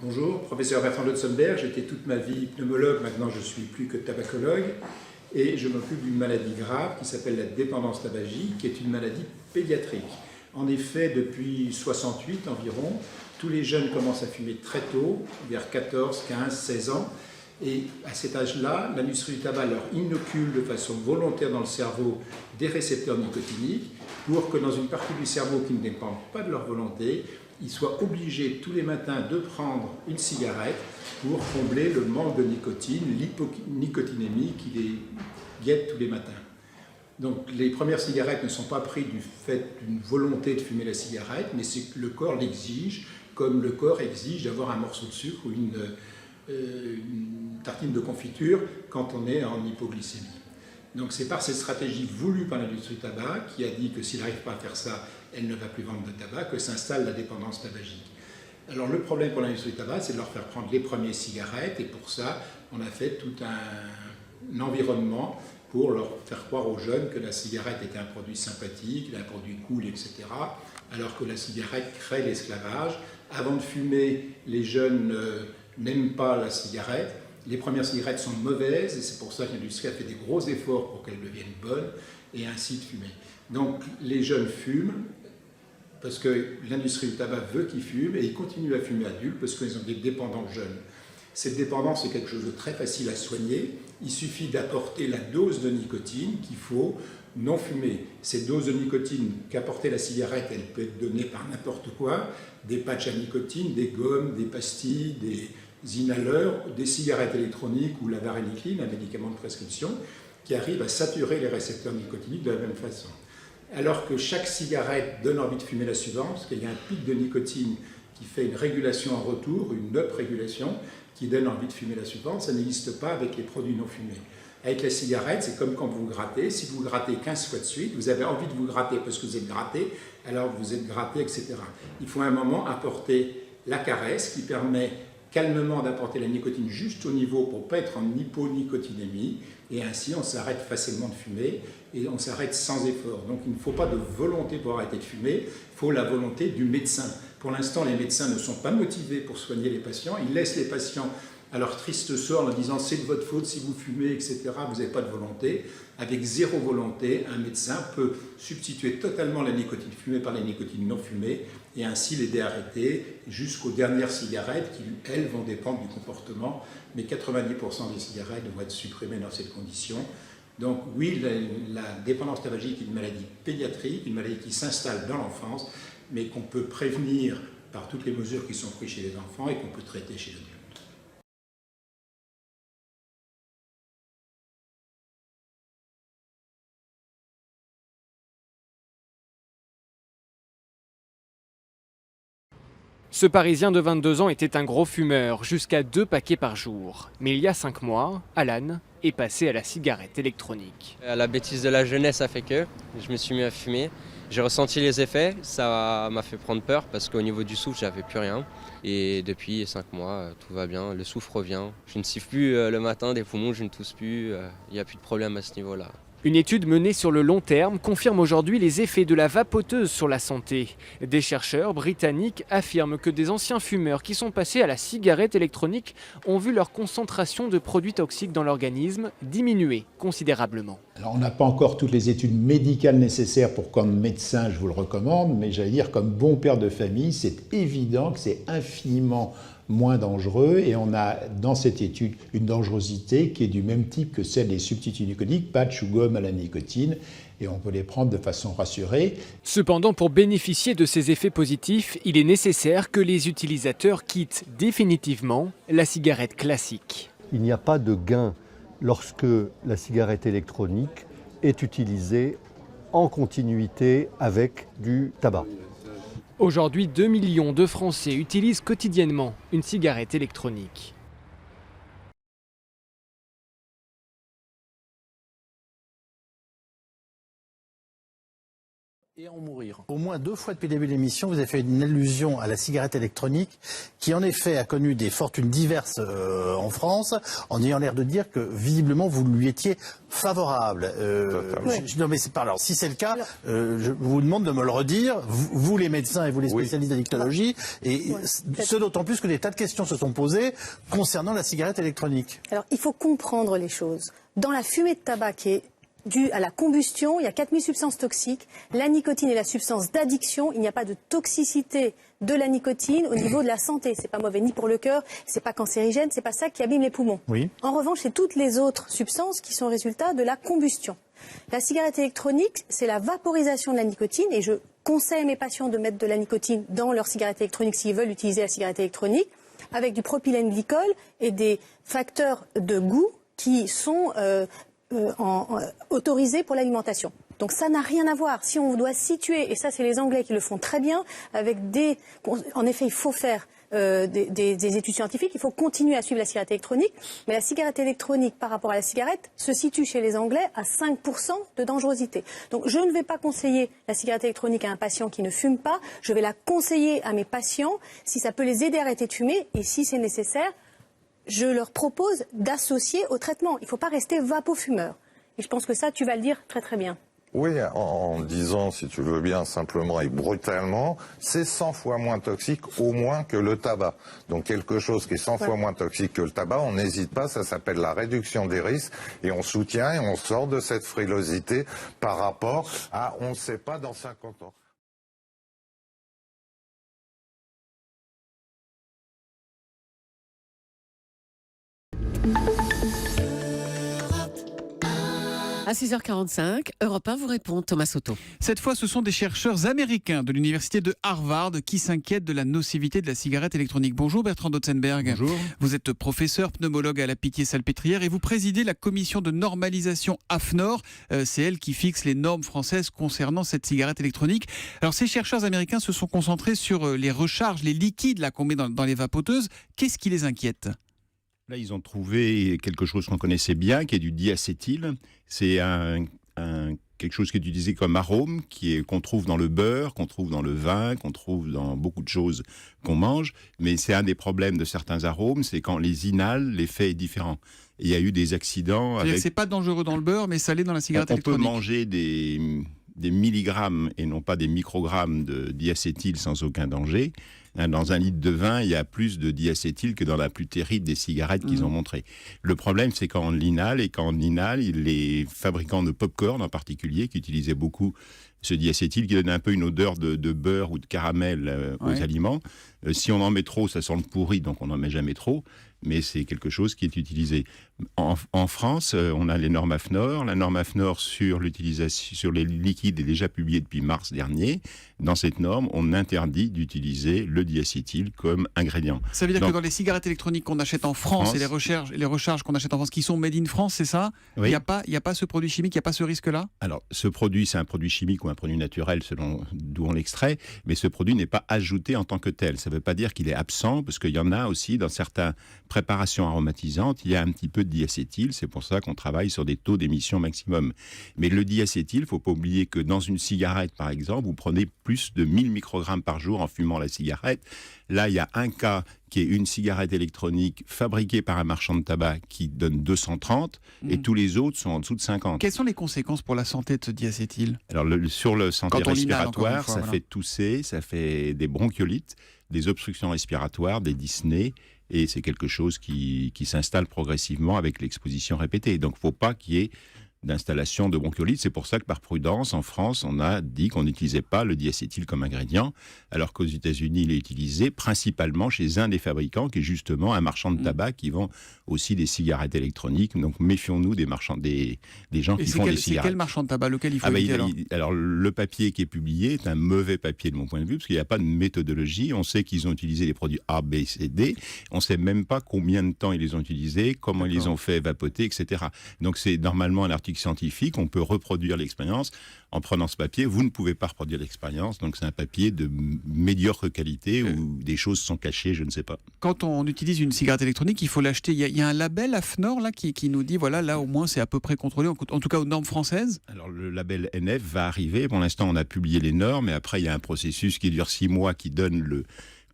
Bonjour, professeur Bertrand Lotzenberg, j'étais toute ma vie pneumologue, maintenant je ne suis plus que tabacologue et je m'occupe d'une maladie grave qui s'appelle la dépendance tabagique, qui est une maladie pédiatrique. En effet, depuis 68 environ, tous les jeunes commencent à fumer très tôt, vers 14, 15, 16 ans, et à cet âge-là, l'industrie du tabac leur inocule de façon volontaire dans le cerveau des récepteurs nicotiniques pour que dans une partie du cerveau qui ne dépend pas de leur volonté, ils soient obligés tous les matins de prendre une cigarette pour combler le manque de nicotine, l'hyponicotinémie qui les guette tous les matins. Donc les premières cigarettes ne sont pas prises du fait d'une volonté de fumer la cigarette, mais c'est que le corps l'exige, comme le corps exige d'avoir un morceau de sucre ou une tartine de confiture quand on est en hypoglycémie. Donc c'est par cette stratégie voulue par l'industrie du tabac qui a dit que s'il n'arrive pas à faire ça, elle ne va plus vendre de tabac, que s'installe la dépendance tabagique. Alors le problème pour l'industrie du tabac, c'est de leur faire prendre les premières cigarettes, et pour ça, on a fait tout un environnement pour leur faire croire aux jeunes que la cigarette était un produit sympathique, un produit cool, etc., alors que la cigarette crée l'esclavage. Avant de fumer, les jeunes n'aiment pas la cigarette. Les premières cigarettes sont mauvaises, et c'est pour ça que l'industrie a fait des gros efforts pour qu'elles deviennent bonnes, et ainsi de fumer. Donc les jeunes fument, parce que l'industrie du tabac veut qu'ils fument, et ils continuent à fumer adultes parce qu'ils ont des dépendants jeunes. Cette dépendance est quelque chose de très facile à soigner. Il suffit d'apporter la dose de nicotine qu'il faut non fumer. Cette dose de nicotine qu'apportait la cigarette, elle peut être donnée par n'importe quoi, des patchs à nicotine, des gommes, des pastilles, des inhaleurs, des cigarettes électroniques ou la varénicline, un médicament de prescription, qui arrive à saturer les récepteurs nicotiniques de la même façon. Alors que chaque cigarette donne envie de fumer la suivante, parce qu'il y a un pic de nicotine qui fait une régulation en retour, une up-régulation, qui donne envie de fumer la suivante, ça n'existe pas avec les produits non fumés. Avec la cigarette, c'est comme quand vous grattez. Si vous grattez 15 fois de suite, vous avez envie de vous gratter parce que vous êtes gratté, alors vous êtes gratté, etc. Il faut à un moment apporter la caresse qui permet calmement d'apporter la nicotine juste au niveau pour ne pas être en hyponicotinémie, et ainsi on s'arrête facilement de fumer et on s'arrête sans effort. Donc il ne faut pas de volonté pour arrêter de fumer, il faut la volonté du médecin. Pour l'instant, les médecins ne sont pas motivés pour soigner les patients, ils laissent les patients à leur triste sort en leur disant c'est de votre faute si vous fumez, etc., vous n'avez pas de volonté. Avec zéro volonté, un médecin peut substituer totalement la nicotine fumée par la nicotine non fumée et ainsi l'aider à arrêter jusqu'aux dernières cigarettes qui, elles, vont dépendre du comportement. Mais 90% des cigarettes vont être supprimées dans cette condition. Donc oui, la dépendance tabagique est une maladie pédiatrique, une maladie qui s'installe dans l'enfance, mais qu'on peut prévenir par toutes les mesures qui sont prises chez les enfants et qu'on peut traiter chez l'adulte. Ce Parisien de 22 ans était un gros fumeur, jusqu'à 2 paquets par jour. Mais il y a 5 mois, Alan est passé à la cigarette électronique. La bêtise de la jeunesse a fait que je me suis mis à fumer. J'ai ressenti les effets, ça m'a fait prendre peur parce qu'au niveau du souffle, j'avais plus rien. Et depuis 5 mois, tout va bien, le souffle revient. Je ne siffle plus le matin des poumons, je ne tousse plus, il n'y a plus de problème à ce niveau-là. Une étude menée sur le long terme confirme aujourd'hui les effets de la vapoteuse sur la santé. Des chercheurs britanniques affirment que des anciens fumeurs qui sont passés à la cigarette électronique ont vu leur concentration de produits toxiques dans l'organisme diminuer considérablement. Alors on n'a pas encore toutes les études médicales nécessaires pour, comme médecin, je vous le recommande, mais j'allais dire comme bon père de famille, c'est évident que c'est infiniment moins dangereux et on a dans cette étude une dangerosité qui est du même type que celle des substituts nicotiniques, patch ou gomme à la nicotine, et on peut les prendre de façon rassurée. Cependant, pour bénéficier de ces effets positifs, il est nécessaire que les utilisateurs quittent définitivement la cigarette classique. Il n'y a pas de gain lorsque la cigarette électronique est utilisée en continuité avec du tabac. Aujourd'hui, 2 millions de Français utilisent quotidiennement une cigarette électronique. et en mourir. Au moins 2 fois depuis le début de l'émission, vous avez fait une allusion à la cigarette électronique qui en effet a connu des fortunes diverses en France, en ayant l'air de dire que visiblement vous lui étiez favorable. Non mais c'est pas alors si c'est le cas, je vous demande de me le redire, vous les médecins et vous les spécialistes d'addictologie, et ce d'autant plus que des tas de questions se sont posées concernant la cigarette électronique. Alors il faut comprendre les choses. Dans la fumée de tabac qui est dû à la combustion, il y a 4000 substances toxiques. La nicotine est la substance d'addiction. Il n'y a pas de toxicité de la nicotine au niveau de la santé. C'est pas mauvais ni pour le cœur, c'est pas cancérigène, c'est pas ça qui abîme les poumons. Oui. En revanche, c'est toutes les autres substances qui sont résultats de la combustion. La cigarette électronique, c'est la vaporisation de la nicotine, et je conseille à mes patients de mettre de la nicotine dans leur cigarette électronique s'ils veulent utiliser la cigarette électronique, avec du propylène glycol et des facteurs de goût qui sont autorisés pour l'alimentation. Donc ça n'a rien à voir. Si on doit situer, et ça c'est les Anglais qui le font très bien, avec des... En effet, il faut faire des études scientifiques, il faut continuer à suivre la cigarette électronique, mais la cigarette électronique par rapport à la cigarette se situe chez les Anglais à 5% de dangerosité. Donc je ne vais pas conseiller la cigarette électronique à un patient qui ne fume pas, je vais la conseiller à mes patients si ça peut les aider à arrêter de fumer, et si c'est nécessaire, je leur propose d'associer au traitement. Il ne faut pas rester vapofumeur. Et je pense que ça, tu vas le dire très très bien. Oui, en disant, si tu veux bien, simplement et brutalement, c'est 100 fois moins toxique au moins que le tabac. Donc quelque chose qui est 100 fois moins toxique que le tabac, on n'hésite pas, ça s'appelle la réduction des risques, et on soutient et on sort de cette frilosité par rapport à on ne sait pas dans 50 ans. À 6h45, Europe 1 vous répond, Thomas Soto. Cette fois, ce sont des chercheurs américains de l'université de Harvard qui s'inquiètent de la nocivité de la cigarette électronique. Bonjour Bertrand Dotzenberg. Bonjour. Vous êtes professeur pneumologue à la Pitié-Salpêtrière et vous présidez la commission de normalisation AFNOR. C'est elle qui fixe les normes françaises concernant cette cigarette électronique. Alors ces chercheurs américains se sont concentrés sur les recharges, les liquides là qu'on met dans les vapoteuses. Qu'est-ce qui les inquiète ? Là, ils ont trouvé quelque chose qu'on connaissait bien, qui est du diacétyl. C'est quelque chose qui est utilisé comme arôme, qu'on trouve dans le beurre, qu'on trouve dans le vin, qu'on trouve dans beaucoup de choses qu'on mange. Mais c'est un des problèmes de certains arômes, c'est quand les inhales, l'effet est différent. Il y a eu des accidents avec... C'est pas dangereux dans le beurre, mais salé dans la cigarette électronique. On peut manger des milligrammes et non pas des microgrammes de diacétyl sans aucun danger. Dans un litre de vin, il y a plus de diacétyl que dans la plus terrible des cigarettes qu'ils ont montrées. Le problème, c'est quand on l'inhale, et quand on l'inhale, les fabricants de pop-corn en particulier, qui utilisaient beaucoup ce diacétyl, qui donne un peu une odeur de beurre ou de caramel aux aliments. Si on en met trop, ça sent le pourri, donc on n'en met jamais trop. Mais c'est quelque chose qui est utilisé. En France, on a les normes AFNOR. La norme AFNOR sur l'utilisation, sur les liquides est déjà publiée depuis mars dernier. Dans cette norme, on interdit d'utiliser le diacétyl comme ingrédient. Ça veut dire que dans les cigarettes électroniques qu'on achète en France et les recharges qu'on achète en France, qui sont made in France, c'est ça ? Oui. Il n'y a pas ce produit chimique, il n'y a pas ce risque-là ? Alors, ce produit, c'est un produit chimique ou un produit naturel selon d'où on l'extrait, mais ce produit n'est pas ajouté en tant que tel. Ça ne veut pas dire qu'il est absent, parce qu'il y en a aussi dans certaines préparations aromatisantes, il y a un petit peu de diacétyl, c'est pour ça qu'on travaille sur des taux d'émission maximum. Mais le diacétyl, il ne faut pas oublier que dans une cigarette, par exemple, vous prenez plus de 1000 microgrammes par jour en fumant la cigarette. Là, il y a un cas qui est une cigarette électronique fabriquée par un marchand de tabac qui donne 230 et tous les autres sont en dessous de 50. Quelles sont les conséquences pour la santé de ce diacétyl ? Alors, sur le santé respiratoire, ça fait tousser, ça fait des bronchiolites, des obstructions respiratoires, des dyspnées, et c'est quelque chose qui s'installe progressivement avec l'exposition répétée. Donc, il ne faut pas qu'il y ait d'installation de bronchiolite. C'est pour ça que par prudence, en France, on a dit qu'on n'utilisait pas le diacétyl comme ingrédient, alors qu'aux États-Unis, il est utilisé principalement chez un des fabricants, qui est justement un marchand de tabac qui vend aussi des cigarettes électroniques. Donc méfions-nous des marchands, des gens qui font des cigarettes. C'est quel marchand de tabac, lequel il faut éviter alors le papier qui est publié est un mauvais papier de mon point de vue, parce qu'il n'y a pas de méthodologie. On sait qu'ils ont utilisé les produits A, B, C, D. On ne sait même pas combien de temps ils les ont utilisés, comment ils les ont fait vapoter, etc. Donc c'est normalement un article article scientifique, on peut reproduire l'expérience en prenant ce papier. Vous ne pouvez pas reproduire l'expérience, donc c'est un papier de médiocre qualité où des choses sont cachées, je ne sais pas. Quand on utilise une cigarette électronique, il faut l'acheter. Il y a un label AFNOR là, qui nous dit, voilà, là au moins c'est à peu près contrôlé, en tout cas aux normes françaises. Alors le label NF va arriver. Pour l'instant, on a publié les normes, et après il y a un processus qui dure 6 mois qui donne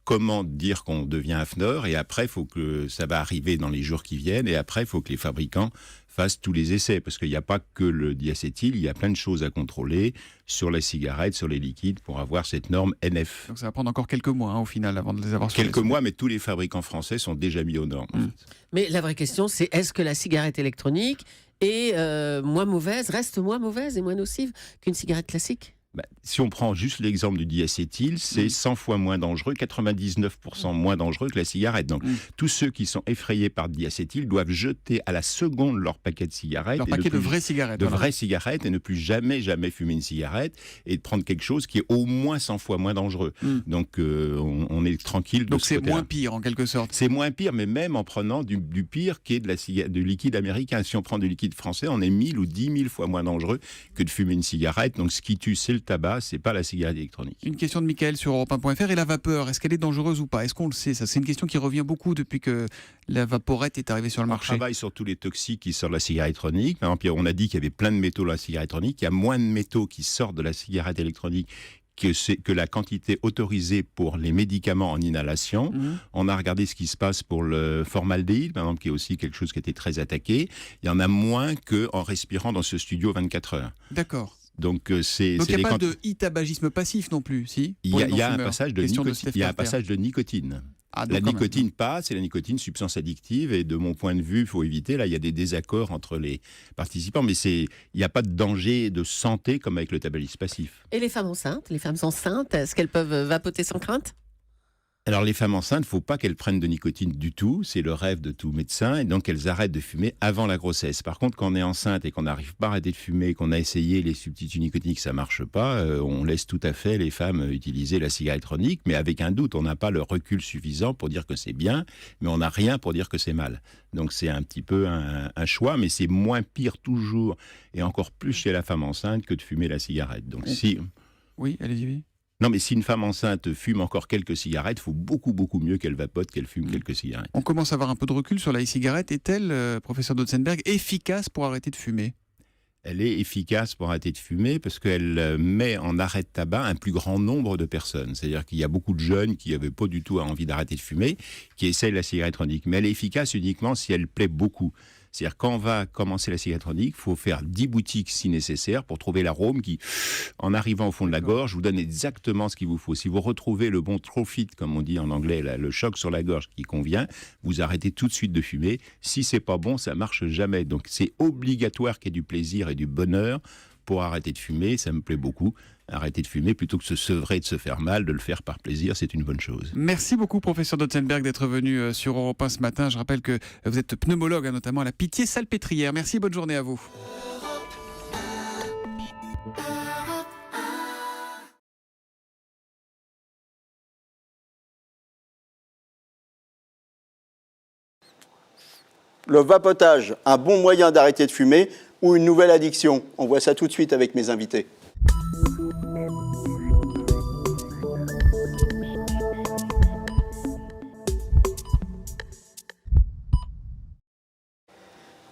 comment dire qu'on devient AFNOR, et après, il faut que ça va arriver dans les jours qui viennent, et après, il faut que les fabricants fassent tous les essais, parce qu'il n'y a pas que le diacétyl, il y a plein de choses à contrôler sur les cigarettes, sur les liquides, pour avoir cette norme NF. Donc ça va prendre encore quelques mois, au final, avant de les avoir sur quelques mois, mais tous les fabricants français sont déjà mis aux normes. Mais la vraie question, c'est est-ce que la cigarette électronique est moins mauvaise, reste moins mauvaise et moins nocive qu'une cigarette classique ? Si on prend juste l'exemple du diacétyl, c'est 100 fois moins dangereux, 99% moins dangereux que la cigarette. Donc, tous ceux qui sont effrayés par le diacétyl doivent jeter à la seconde leur paquet de cigarettes. Leur paquet de vraies cigarettes. Vraies cigarettes, et ne plus jamais fumer une cigarette, et de prendre quelque chose qui est au moins 100 fois moins dangereux. Donc, on est tranquille de Donc, ce c'est côté-là. moins pire, en quelque sorte. C'est moins pire, mais même en prenant du pire qui est du liquide américain. Si on prend du liquide français, on est 1000 ou 10 000 fois moins dangereux que de fumer une cigarette. Donc, ce qui tue, c'est le tabac, c'est pas la cigarette électronique. Une question de Mickaël sur Europe1.fr. Et la vapeur, est-ce qu'elle est dangereuse ou pas ? Est-ce qu'on le sait ? Ça, c'est une question qui revient beaucoup depuis que la vaporette est arrivée sur le marché. On travaille sur tous les toxiques qui sortent de la cigarette électronique. Par exemple, on a dit qu'il y avait plein de métaux dans la cigarette électronique. Il y a moins de métaux qui sortent de la cigarette électronique que la quantité autorisée pour les médicaments en inhalation. On a regardé ce qui se passe pour le formaldéhyde, par exemple, qui est aussi quelque chose qui était très attaqué. Il y en a moins qu'en respirant dans ce studio 24 heures. D'accord. Donc, il n'y a pas de e-tabagisme passif non plus, si ? Il y a un passage de nicotine. La nicotine passe, et la nicotine, substance addictive, et de mon point de vue, il faut éviter. Là, il y a des désaccords entre les participants, mais il n'y a pas de danger de santé comme avec le tabagisme passif. Et les femmes enceintes, est-ce qu'elles peuvent vapoter sans crainte ? Alors les femmes enceintes, il ne faut pas qu'elles prennent de nicotine du tout, c'est le rêve de tout médecin, et donc elles arrêtent de fumer avant la grossesse. Par contre, quand on est enceinte et qu'on n'arrive pas à arrêter de fumer, qu'on a essayé les substituts nicotiniques, ça ne marche pas, on laisse tout à fait les femmes utiliser la cigarette électronique, mais avec un doute, on n'a pas le recul suffisant pour dire que c'est bien, mais on n'a rien pour dire que c'est mal. Donc c'est un petit peu un choix, mais c'est moins pire toujours, et encore plus chez la femme enceinte, que de fumer la cigarette. Donc Oui, allez-y. Non, mais si une femme enceinte fume encore quelques cigarettes, il faut beaucoup, beaucoup mieux qu'elle vapote qu'elle fume quelques cigarettes. On commence à avoir un peu de recul sur la e-cigarette. Est-elle, professeur Dotzenberg, efficace pour arrêter de fumer ? Elle est efficace pour arrêter de fumer parce qu'elle met en arrêt de tabac un plus grand nombre de personnes. C'est-à-dire qu'il y a beaucoup de jeunes qui n'avaient pas du tout envie d'arrêter de fumer, qui essayent la cigarette électronique. Mais elle est efficace uniquement si elle plaît beaucoup. C'est-à-dire quand on va commencer la cigarette électronique, il faut faire 10 boutiques si nécessaire pour trouver l'arôme qui, en arrivant au fond de la gorge, vous donne exactement ce qu'il vous faut. Si vous retrouvez le bon throw fit, comme on dit en anglais, le choc sur la gorge qui convient, vous arrêtez tout de suite de fumer. Si c'est pas bon, ça marche jamais. Donc c'est obligatoire qu'il y ait du plaisir et du bonheur pour arrêter de fumer. Ça me plaît beaucoup. Arrêter de fumer plutôt que de se sevrer, de se faire mal, de le faire par plaisir, c'est une bonne chose. Merci beaucoup, professeur Dotzenberg, d'être venu sur Europe 1 ce matin. Je rappelle que vous êtes pneumologue, notamment à la Pitié-Salpêtrière. Merci, bonne journée à vous. Le vapotage, un bon moyen d'arrêter de fumer ou une nouvelle addiction? On voit ça tout de suite avec mes invités.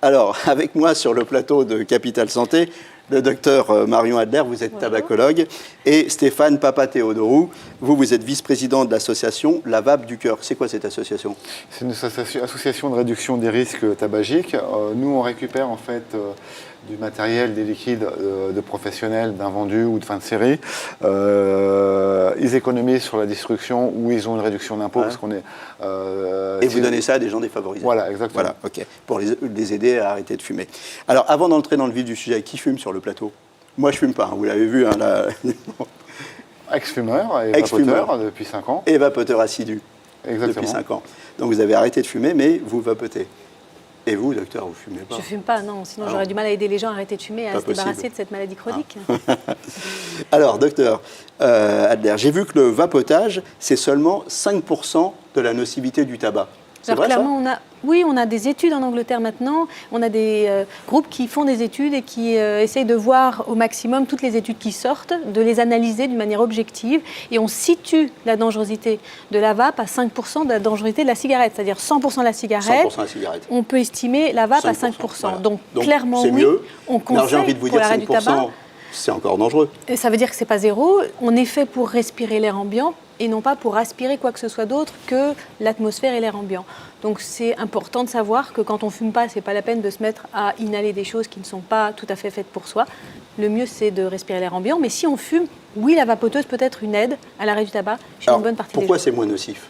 Alors, avec moi sur le plateau de Capital Santé, le docteur Marion Adler, vous êtes tabacologue, et Stéphane Papatheodorou, vous êtes vice-président de l'association La Vape du Cœur. C'est quoi cette association? C'est une association de réduction des risques tabagiques. Nous, on récupère en fait du matériel, des liquides de professionnels, d'invendus ou de fin de série. Ils économisent sur la destruction ou ils ont une réduction d'impôt parce qu'on est... et vous donnez ça à des gens défavorisés. Voilà, exactement. Voilà, ok, pour les aider à arrêter de fumer. Alors, avant d'entrer dans le vif du sujet, qui fume sur le plateau? Moi, je fume pas, vous l'avez vu. Hein, là... Ex-fumeur et vapoteur depuis 5 ans. Et vapoteur assidu. Exactement. Depuis 5 ans. Donc, vous avez arrêté de fumer, mais vous vapotez. Et vous, docteur, vous fumez pas? Je fume pas, non. Sinon, j'aurais du mal à aider les gens à arrêter de fumer et à se débarrasser de cette maladie chronique. Alors, docteur Adler, j'ai vu que le vapotage, c'est seulement 5% de la nocivité du tabac. Alors vrai, clairement, on a des études en Angleterre maintenant. On a des groupes qui font des études et qui essayent de voir au maximum toutes les études qui sortent, de les analyser d'une manière objective. Et on situe la dangerosité de la vape à 5% de la dangerosité de la cigarette. C'est-à-dire 100% de la cigarette. 100% la cigarette. On peut estimer la vape 5%, à 5%. voilà. Donc c'est clairement, oui, mieux. on conseille J'ai envie de vous pour dire l'arrêt du tabac. 5%, c'est encore dangereux. Et ça veut dire que ce n'est pas zéro. On est fait pour respirer l'air ambiant et non pas pour aspirer quoi que ce soit d'autre que l'atmosphère et l'air ambiant. Donc c'est important de savoir que quand on ne fume pas, ce n'est pas la peine de se mettre à inhaler des choses qui ne sont pas tout à fait faites pour soi. Le mieux, c'est de respirer l'air ambiant. Mais si on fume, oui, la vapoteuse peut être une aide à l'arrêt du tabac chez une bonne partie des gens. Pourquoi c'est moins nocif?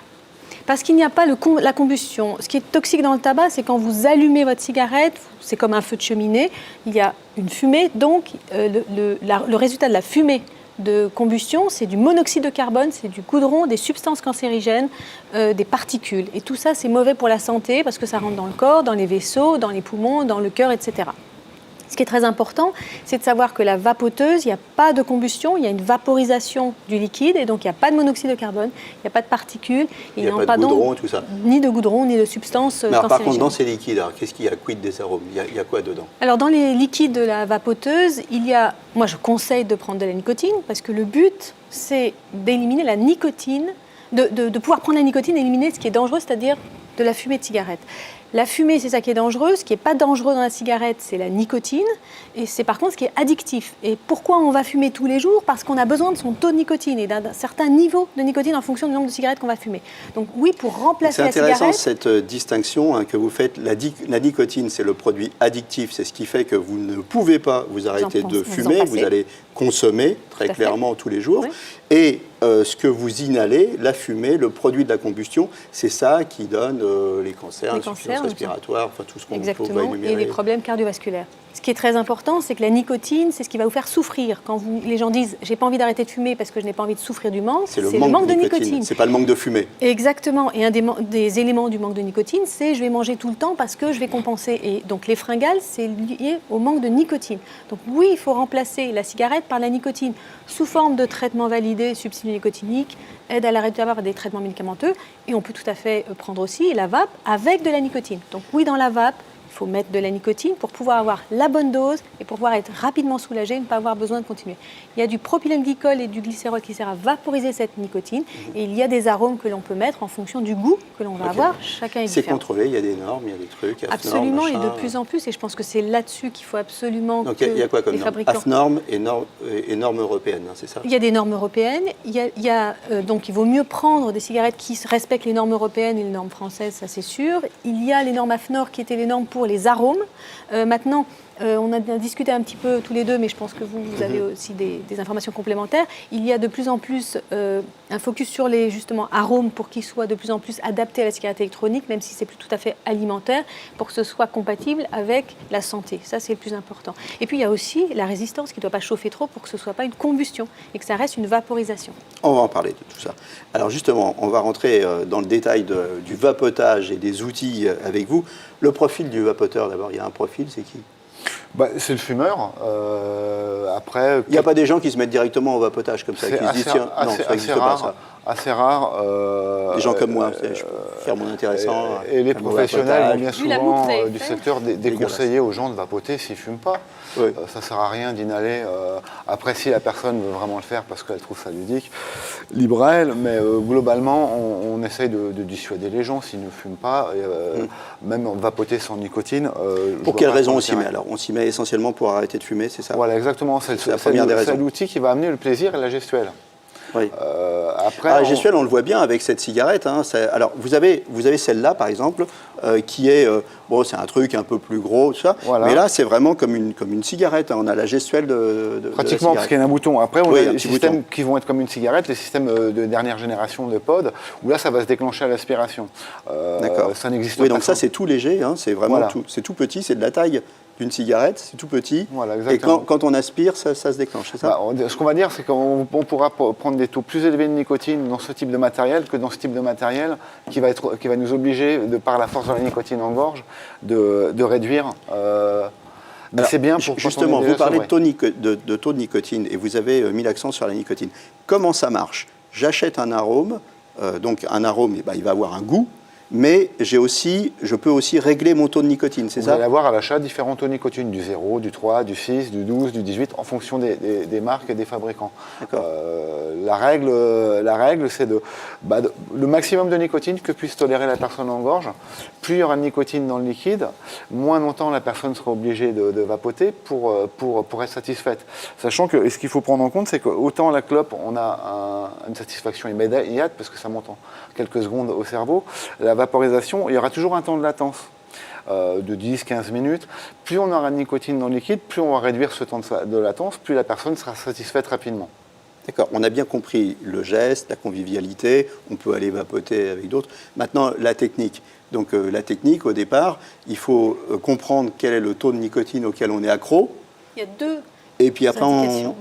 Parce qu'il n'y a pas la combustion. Ce qui est toxique dans le tabac, c'est quand vous allumez votre cigarette, c'est comme un feu de cheminée, il y a une fumée, donc le résultat de la fumée de combustion, c'est du monoxyde de carbone, c'est du goudron, des substances cancérigènes, des particules. Et tout ça, c'est mauvais pour la santé parce que ça rentre dans le corps, dans les vaisseaux, dans les poumons, dans le cœur, etc. Ce qui est très important, c'est de savoir que la vapoteuse, il n'y a pas de combustion, il y a une vaporisation du liquide, et donc il n'y a pas de monoxyde de carbone, il n'y a pas de particules, il n'y a pas de goudron et tout ça. Ni de goudron, ni de substances cancérigènes. Par contre, dans ces liquides, qu'est-ce qu'il y a? Quid des arômes? Il y a quoi dedans? Alors dans les liquides de la vapoteuse, moi je conseille de prendre de la nicotine, parce que le but, c'est d'éliminer la nicotine, de pouvoir prendre la nicotine et éliminer ce qui est dangereux, c'est-à-dire de la fumée de cigarette. La fumée, c'est ça qui est dangereux. Ce qui n'est pas dangereux dans la cigarette, c'est la nicotine. Et c'est par contre ce qui est addictif. Et pourquoi on va fumer tous les jours? Parce qu'on a besoin de son taux de nicotine et d'un certain niveau de nicotine en fonction du nombre de cigarettes qu'on va fumer. Donc oui, pour remplacer la cigarette... C'est intéressant cette distinction que vous faites. La nicotine, c'est le produit addictif. C'est ce qui fait que vous ne pouvez pas vous arrêter de fumer. Vous allez consommer très clairement tous les jours. Oui. Et ce que vous inhalez, la fumée, le produit de la combustion, c'est ça qui donne les cancers, l'insuffisance respiratoire, enfin tout ce qu'on peut énumérer. Et les problèmes cardiovasculaires. Ce qui est très important, c'est que la nicotine, c'est ce qui va vous faire souffrir. Quand les gens disent « j'ai pas envie d'arrêter de fumer parce que je n'ai pas envie de souffrir du manque », c'est le manque de nicotine. C'est pas le manque de fumée. Exactement. Et un des éléments du manque de nicotine, c'est « je vais manger tout le temps parce que je vais compenser ». Et donc les fringales, c'est lié au manque de nicotine. Donc oui, il faut remplacer la cigarette par la nicotine sous forme de traitement validé, substitut nicotinique, aide à l'arrêt du tabac par des traitements médicamenteux. Et on peut tout à fait prendre aussi la vape avec de la nicotine. Donc oui, dans la vape, il faut mettre de la nicotine pour pouvoir avoir la bonne dose et pour pouvoir être rapidement soulagé et ne pas avoir besoin de continuer. Il y a du propylène-glycol et du glycérol qui sert à vaporiser cette nicotine et il y a des arômes que l'on peut mettre en fonction du goût que l'on va avoir. Chacun est différent. C'est contrôlé, il y a des normes, il y a des trucs. Absolument, AFNORM, et de plus en plus, et je pense que c'est là-dessus qu'il faut absolument donc, que il y a quoi comme les normes? fabricants... AFNORM et normes européennes, hein, c'est ça? Il y a des normes européennes, donc il vaut mieux prendre des cigarettes qui respectent les normes européennes et les normes françaises, ça c'est sûr. Il y a les normes AFNOR qui étaient les normes pour les arômes. Maintenant, on a discuté un petit peu tous les deux, mais je pense que vous avez aussi des informations complémentaires. Il y a de plus en plus un focus sur les justement arômes pour qu'ils soient de plus en plus adaptés à la cigarette électronique, même si c'est plus tout à fait alimentaire, pour que ce soit compatible avec la santé. Ça, c'est le plus important. Et puis, il y a aussi la résistance qui ne doit pas chauffer trop pour que ce ne soit pas une combustion et que ça reste une vaporisation. On va en parler de tout ça. Alors justement, on va rentrer dans le détail du vapotage et des outils avec vous. Le profil du vapoteur, d'abord, il y a un profil, c'est qui? C'est le fumeur. Après, il n'y a pas des gens qui se mettent directement au vapotage comme ça, qui se disent tiens, non, ça n'existe pas ça. Assez rare. Des gens comme moi, je peux faire mon intéressant. Et les professionnels vont bien souvent du secteur déconseiller aux gens de vapoter s'ils ne fument pas. Oui. Ça ne sert à rien d'inhaler. Après, si la personne veut vraiment le faire parce qu'elle trouve ça ludique, libre à elle. Mais globalement, on essaye de dissuader les gens s'ils ne fument pas, même vapoter sans nicotine. Pour quelle raison on s'y met alors? On s'y met essentiellement pour arrêter de fumer, c'est ça? Voilà, exactement. C'est la première des raisons. C'est l'outil qui va amener le plaisir et la gestuelle. Oui. Après, la gestuelle, on le voit bien avec cette cigarette. Hein, alors, vous avez celle-là, par exemple, qui est... c'est un truc un peu plus gros, tout ça. Voilà. Mais là, c'est vraiment comme une cigarette. Hein, on a la gestuelle de pratiquement, parce qu'il y a un bouton. Après, on a des systèmes qui vont être comme une cigarette, les systèmes de dernière génération de pod, où là, ça va se déclencher à l'aspiration. D'accord. Ça n'existe pas. Oui, donc ça, c'est tout léger. Hein, c'est vraiment c'est tout petit, c'est de la taille d'une cigarette, c'est tout petit, et quand on aspire, ça se déclenche, c'est ça? Ce qu'on va dire, c'est qu'on pourra prendre des taux plus élevés de nicotine dans ce type de matériel que dans ce type de matériel qui va nous obliger, de par la force de la nicotine en gorge, de réduire... Mais c'est bien pour justement, vous parlez de taux de nicotine, et vous avez mis l'accent sur la nicotine. Comment ça marche? J'achète un arôme, donc un arôme, il va avoir un goût, mais je peux aussi régler mon taux de nicotine, c'est ça? Vous allez avoir à l'achat différents taux de nicotine, du 0, du 3, du 6, du 12, du 18, en fonction des marques et des fabricants. La règle, c'est le maximum de nicotine que puisse tolérer la personne en gorge. Plus il y aura de nicotine dans le liquide, moins longtemps la personne sera obligée de vapoter pour être satisfaite. Sachant que ce qu'il faut prendre en compte, c'est qu'autant la clope, on a une satisfaction immédiate, parce que ça monte en quelques secondes au cerveau. La vaporisation, il y aura toujours un temps de latence de 10-15 minutes. Plus on aura de nicotine dans le liquide, plus on va réduire ce temps de latence, plus la personne sera satisfaite rapidement. D'accord, on a bien compris le geste, la convivialité, on peut aller vapoter avec d'autres. Maintenant, la technique. Donc la technique, au départ, il faut comprendre quel est le taux de nicotine auquel on est accro. Il y a deux Et puis après,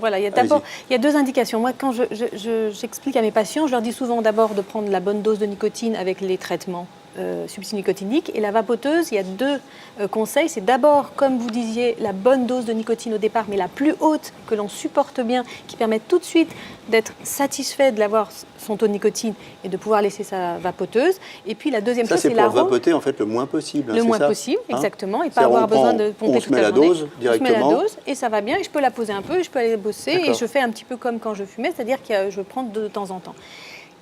Voilà, il y a deux indications. Moi, quand j'explique à mes patients, je leur dis souvent d'abord de prendre la bonne dose de nicotine avec les traitements substituts nicotiniques. Et la vapoteuse, il y a deux conseils. C'est d'abord, comme vous disiez, la bonne dose de nicotine au départ, mais la plus haute, que l'on supporte bien, qui permet tout de suite d'être satisfait de l'avoir son taux de nicotine et de pouvoir laisser sa vapoteuse. Et puis la deuxième chose, c'est l'arôme. Ça, c'est pour vapoter en fait le moins possible. Le moins possible, exactement. Et pas avoir besoin de pomper toute la journée. On se met la dose directement. Je mets la dose et ça va bien. Et je peux la poser un peu, et je peux aller bosser. Et je fais un petit peu comme quand je fumais, c'est-à-dire que je prends de temps en temps.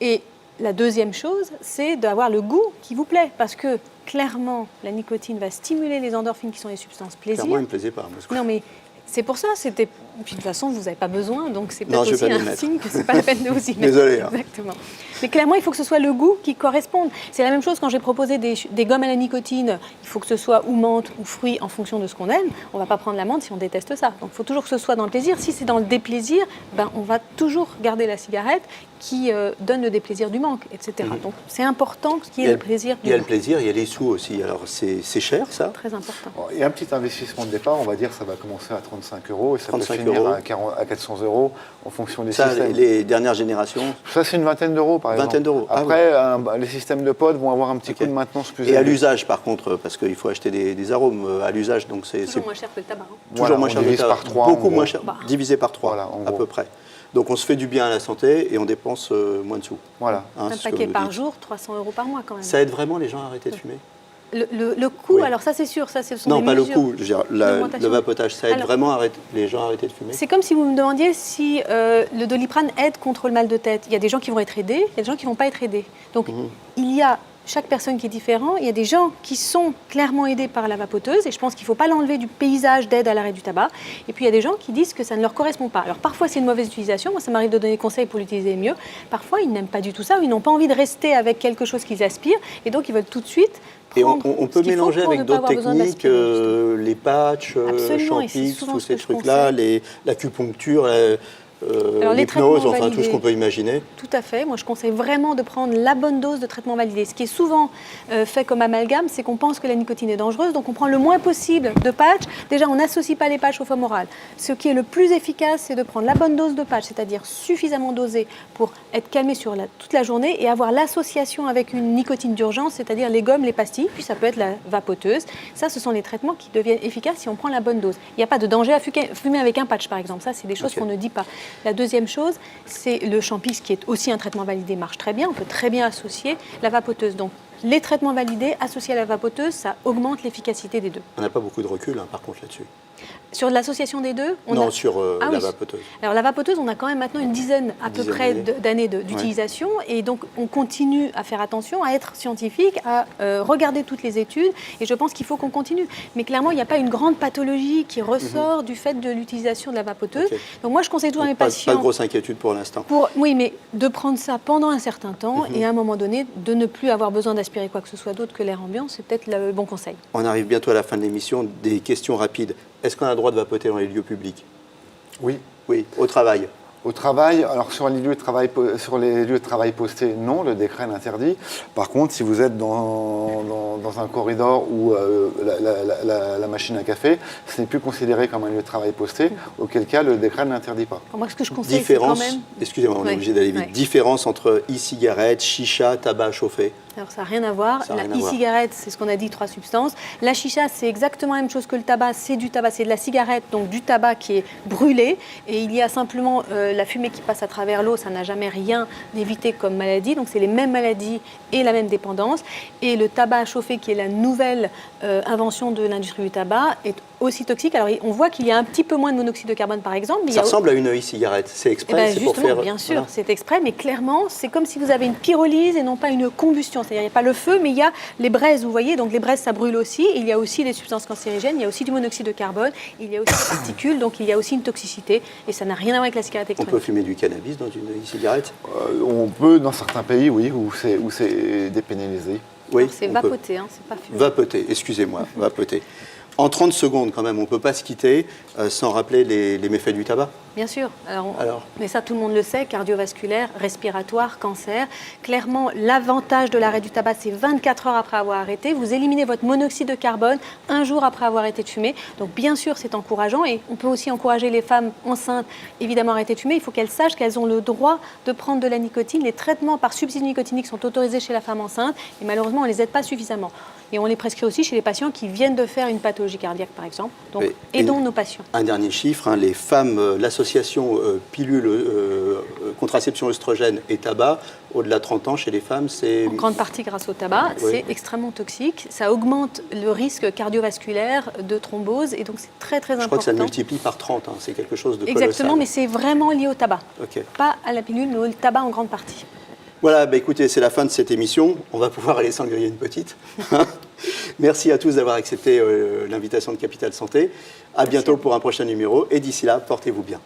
Et la deuxième chose, c'est d'avoir le goût qui vous plaît. Parce que clairement, la nicotine va stimuler les endorphines qui sont les substances plaisir. Clairement, il ne me plaisait pas. Non, mais c'est pour ça. Puis de toute façon, vous n'avez pas besoin. Donc c'est peut-être aussi un signe que ce n'est pas la peine de vous y mettre. Désolé. Exactement. Mais clairement, il faut que ce soit le goût qui corresponde. C'est la même chose quand j'ai proposé des gommes à la nicotine. Il faut que ce soit ou menthe ou fruits en fonction de ce qu'on aime. On ne va pas prendre la menthe si on déteste ça. Donc il faut toujours que ce soit dans le plaisir. Si c'est dans le déplaisir, on va toujours garder la cigarette qui donne le déplaisir du manque, etc. Donc c'est important qu'il y ait le plaisir du manque. Il y a le plaisir, il y a les sous aussi. Alors c'est cher ça? Très important. Il y a un petit investissement de départ, on va dire ça va commencer à 35 € et ça peut finir à 400 € en fonction des systèmes. Les dernières générations? Ça c'est une vingtaine d'euros par exemple. 20 d'euros. Après, les systèmes de pods vont avoir un petit coup de maintenance plus élevé. Et à l'usage par contre, parce qu'il faut acheter des arômes à l'usage. Donc c'est toujours moins cher que le tabac. Toujours moins cher que le tabac. Par 3, beaucoup moins cher, divisé par 3 à peu près. Donc on se fait du bien à la santé et on dépense moins de sous. Voilà. Un paquet par jour, 300 € par mois quand même. Ça aide vraiment les gens à arrêter de fumer? Le coût, alors ça c'est sûr, ça ce sont non, des pas mesures. Le coût, je veux dire, le vapotage, ça aide vraiment les gens à arrêter de fumer? C'est comme si vous me demandiez si le Doliprane aide contre le mal de tête. Il y a des gens qui vont être aidés, il y a des gens qui ne vont pas être aidés. Donc il y a chaque personne qui est différente. Il y a des gens qui sont clairement aidés par la vapoteuse et je pense qu'il ne faut pas l'enlever du paysage d'aide à l'arrêt du tabac. Et puis il y a des gens qui disent que ça ne leur correspond pas. Alors parfois c'est une mauvaise utilisation, moi ça m'arrive de donner conseils pour l'utiliser mieux. Parfois ils n'aiment pas du tout ça ou ils n'ont pas envie de rester avec quelque chose qu'ils aspirent et donc ils veulent tout de suite prendre. Et on peut mélanger avec d'autres techniques, les patchs, Champix, tous ces trucs-là, l'acupuncture. L'hypnose, enfin tout ce qu'on peut imaginer. Tout à fait. Moi, je conseille vraiment de prendre la bonne dose de traitement validé. Ce qui est souvent fait comme amalgame, c'est qu'on pense que la nicotine est dangereuse, donc on prend le moins possible de patchs. Déjà, on n'associe pas les patchs au foam oral. Ce qui est le plus efficace, c'est de prendre la bonne dose de patch, c'est-à-dire suffisamment dosé pour être calmé sur toute la journée et avoir l'association avec une nicotine d'urgence, c'est-à-dire les gommes, les pastilles, puis ça peut être la vapoteuse. Ça, ce sont les traitements qui deviennent efficaces si on prend la bonne dose. Il n'y a pas de danger à fumer avec un patch, par exemple. Ça, c'est des choses qu'on ne dit pas. La deuxième chose, c'est le Champix, qui est aussi un traitement validé, marche très bien. On peut très bien associer la vapoteuse. Donc, les traitements validés associés à la vapoteuse, ça augmente l'efficacité des deux. On n'a pas beaucoup de recul, par contre, là-dessus. Sur l'association des deux sur la vapoteuse. Alors la vapoteuse, on a quand même maintenant une dizaine à peu près d'années d'utilisation et donc on continue à faire attention, à être scientifique, à regarder toutes les études et je pense qu'il faut qu'on continue. Mais clairement, il n'y a pas une grande pathologie qui ressort du fait de l'utilisation de la vapoteuse. Donc moi, je conseille toujours à mes patients... Pas de grosse inquiétude pour l'instant. Oui, mais de prendre ça pendant un certain temps et à un moment donné, de ne plus avoir besoin d'aspirer quoi que ce soit d'autre que l'air ambiant, c'est peut-être le bon conseil. On arrive bientôt à la fin de l'émission. Des questions rapides. Est-ce qu'on a le droit de vapoter dans les lieux publics? Oui. Oui, au travail? Au travail, alors sur les lieux de travail postés, non, le décret l'interdit. Par contre, si vous êtes dans un corridor ou la machine à café, ce n'est plus considéré comme un lieu de travail posté, auquel cas le décret ne l'interdit pas. Moi, ce que je conseille, c'est quand même... Excusez-moi, on est obligé d'aller vite. Différence entre e-cigarette, chicha, tabac chauffé? Alors ça n'a rien à voir. La e-cigarette, c'est ce qu'on a dit, 3 substances. La chicha, c'est exactement la même chose que le tabac. C'est du tabac, c'est de la cigarette, donc du tabac qui est brûlé. Et il y a simplement la fumée qui passe à travers l'eau, ça n'a jamais rien d'évité comme maladie. Donc c'est les mêmes maladies et la même dépendance. Et le tabac à chauffer, qui est la nouvelle invention de l'industrie du tabac, est aussi toxique. Alors on voit qu'il y a un petit peu moins de monoxyde de carbone par exemple. Mais ça ressemble à une e-cigarette, c'est exprès, c'est pour faire... Bien sûr, c'est exprès, mais clairement, c'est comme si vous avez une pyrolyse et non pas une combustion. C'est-à-dire il n'y a pas le feu, mais il y a les braises, vous voyez, donc les braises ça brûle aussi. Il y a aussi des substances cancérigènes, il y a aussi du monoxyde de carbone, il y a aussi des particules, donc il y a aussi une toxicité et ça n'a rien à voir avec la cigarette électronique. On peut fumer du cannabis dans une e-cigarette? On peut dans certains pays, oui, où c'est dépénalisé. Oui, c'est vapoter, hein, c'est pas fumer. Vapoter, excusez-moi, vapoter. En 30 secondes quand même, on ne peut pas se quitter sans rappeler les méfaits du tabac. Bien sûr. Mais ça, tout le monde le sait, cardiovasculaire, respiratoire, cancer. Clairement, l'avantage de l'arrêt du tabac, c'est 24 heures après avoir arrêté. Vous éliminez votre monoxyde de carbone un jour après avoir arrêté de fumer. Donc, bien sûr, c'est encourageant. Et on peut aussi encourager les femmes enceintes, évidemment, à arrêter de fumer. Il faut qu'elles sachent qu'elles ont le droit de prendre de la nicotine. Les traitements par substitut nicotinique sont autorisés chez la femme enceinte. Et malheureusement, on ne les aide pas suffisamment. Et on les prescrit aussi chez les patients qui viennent de faire une pathologie cardiaque, par exemple. Donc, aidons nos patients. Un dernier chiffre, hein, les femmes, l'association pilule, contraception œstrogène et tabac, au-delà de 30 ans, chez les femmes, c'est... En grande partie grâce au tabac, c'est extrêmement toxique. Ça augmente le risque cardiovasculaire de thrombose et donc c'est très très important. Je crois que ça le multiplie par 30, hein. C'est quelque chose de colossal. Exactement, mais c'est vraiment lié au tabac. Pas à la pilule, mais au tabac en grande partie. Voilà, écoutez, c'est la fin de cette émission. On va pouvoir aller s'en griller une petite. Merci à tous d'avoir accepté l'invitation de Capital Santé. À bientôt pour un prochain numéro. Et d'ici là, portez-vous bien.